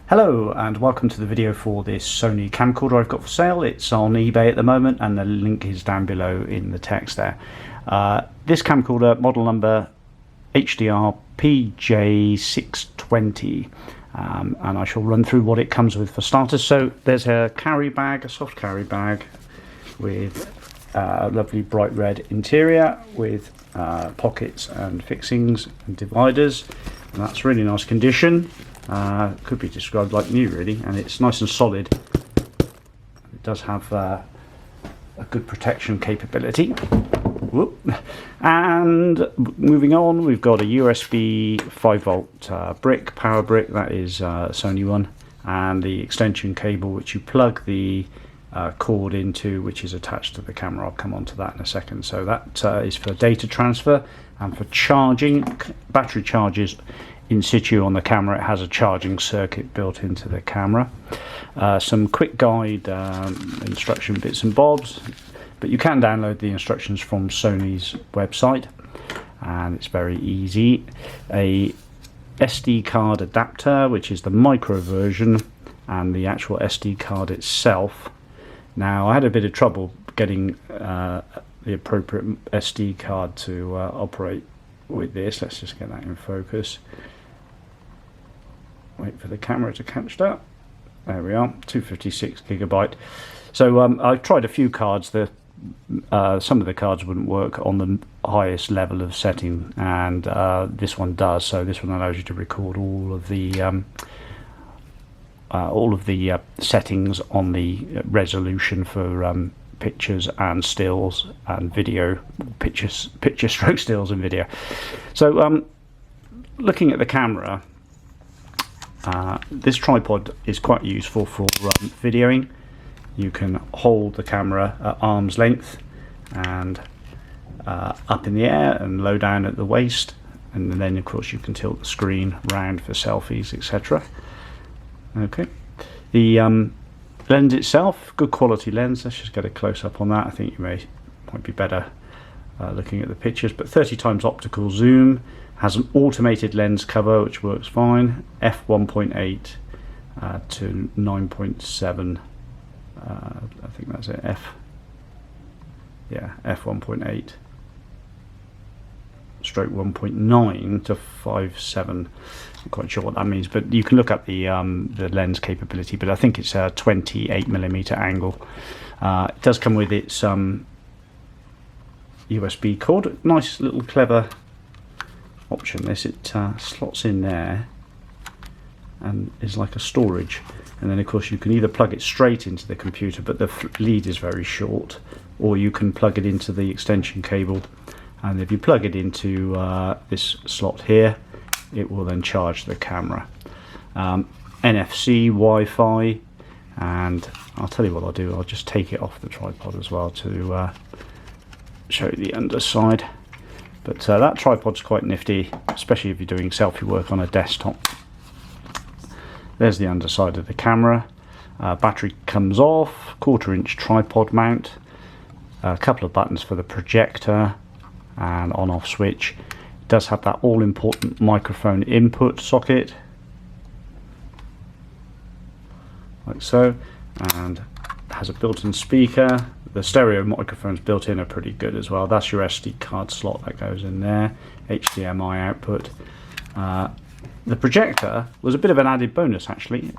Hello and welcome to the video for this Sony camcorder I've got for sale. It's on eBay at the moment and the link is down below in the text there. This camcorder, model number HDR-PJ620, and I shall run through what it comes with for starters. So there's a carry bag, a soft carry bag with a lovely bright red interior with pockets and fixings and dividers, and that's really nice condition. Could be described like new really, and it's nice and solid. It does have a good protection capability. Whoop. And moving on, we've got a USB 5V brick, power brick, that is a Sony one, and the extension cable which you plug the cord into, which is attached to the camera. I'll come on to that in a second. So that is for data transfer and for charging. Battery charges in situ on the camera. It has a charging circuit built into the camera. Some quick guide instruction bits and bobs, but you can download the instructions from Sony's website and it's very easy. A SD card adapter, which is the micro version, and the actual SD card itself. Now I had a bit of trouble getting the appropriate SD card to operate with this. Let's just get that in focus. Wait for the camera to catch that. There we are, 256GB. So I've tried a few cards. Some of the cards wouldn't work on the highest level of setting, and this one does. So this one allows you to record all of the settings on the resolution for pictures and stills and video, picture stroke stills and video. So looking at the camera, this tripod is quite useful for videoing. You can hold the camera at arm's length and up in the air and low down at the waist, and then of course you can tilt the screen round for selfies, etc. Okay, the lens itself, good quality lens. Let's just get a close-up on that. I think you might be better looking at the pictures, but 30x optical zoom, has an automated lens cover which works fine, f1.8 to 9.7, I think that's it, f1.8 stroke 1.9 to 5.7. I'm quite sure what that means, but you can look up the lens capability, but I think it's a 28mm angle. It does come with its USB cord. Nice little clever option this. It slots in there and is like a storage, and then of course you can either plug it straight into the computer, but the lead is very short, or you can plug it into the extension cable, and if you plug it into this slot here, it will then charge the camera. NFC, Wi-Fi, and I'll tell you what I'll do, I'll just take it off the tripod as well to show you the underside. But that tripod's quite nifty, especially if you're doing selfie work on a desktop. There's the underside of the camera. Battery comes off, 1/4" tripod mount, a couple of buttons for the projector and on-off switch. It does have that all-important microphone input socket, like so, and has a built-in speaker. The stereo microphones built in are pretty good as well. That's your SD card slot that goes in there. HDMI output. The projector was a bit of an added bonus actually.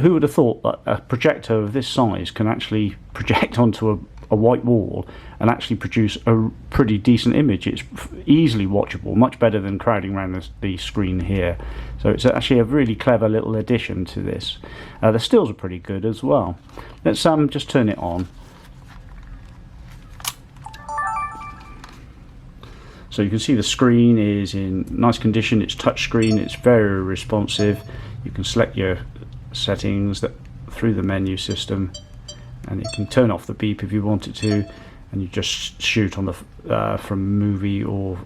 Who would have thought that a projector of this size can actually project onto a white wall and actually produce a pretty decent image? It's easily watchable, much better than crowding around the screen here. So it's actually a really clever little addition to this. The stills are pretty good as well. Let's just turn it on. So you can see the screen is in nice condition. It's touch screen, it's very responsive. You can select your settings through the menu system, and you can turn off the beep if you want it to, and you just shoot on the from movie or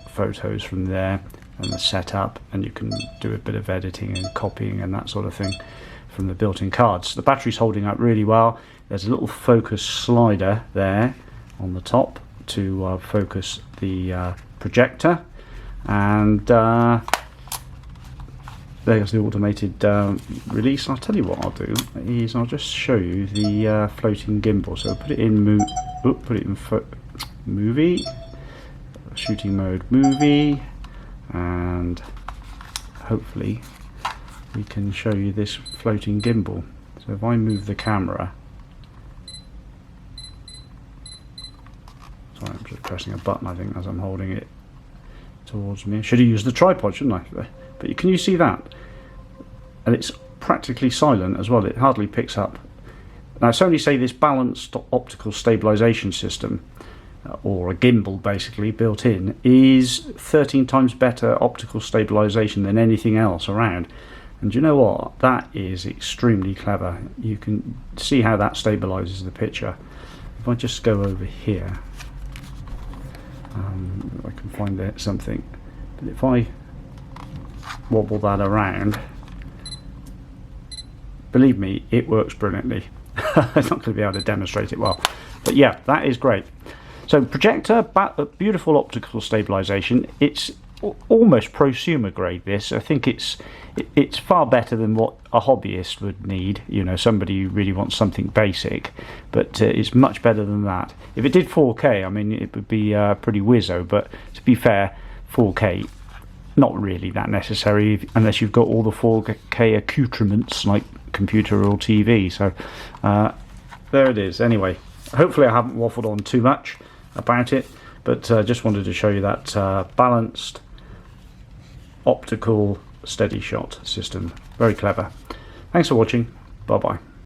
photos from there, and the setup, and you can do a bit of editing and copying and that sort of thing from the built-in cards. The battery's holding up really well. There's a little focus slider there on the top to focus the projector, and there's the automated release. I'll tell you what I'll do is I'll just show you the floating gimbal. So put it in movie, shooting mode, movie, and hopefully we can show you this floating gimbal. So if I move the camera, sorry, I'm just pressing a button, I think, as I'm holding it towards me. I should have used the tripod, shouldn't I? But can you see that? And it's practically silent as well. It hardly picks up. Now, Sony say this balanced optical stabilization system, or a gimbal basically built in, is 13 times better optical stabilization than anything else around. And do you know what? That is extremely clever. You can see how that stabilizes the picture. If I just go over here, I can find something. But if I wobble that around, believe me, it works brilliantly. I'm not going to be able to demonstrate it well, but yeah, that is great. So projector, beautiful optical stabilization. It's almost prosumer grade. This, I think it's far better than what a hobbyist would need. You know, somebody who really wants something basic, but it's much better than that. If it did 4K, I mean, it would be pretty whizzo. But to be fair, 4K, not really that necessary unless you've got all the 4K accoutrements like computer or TV. So there it is. Anyway, hopefully I haven't waffled on too much about it, but just wanted to show you that balanced optical steady shot system. Very clever. Thanks for watching. Bye bye.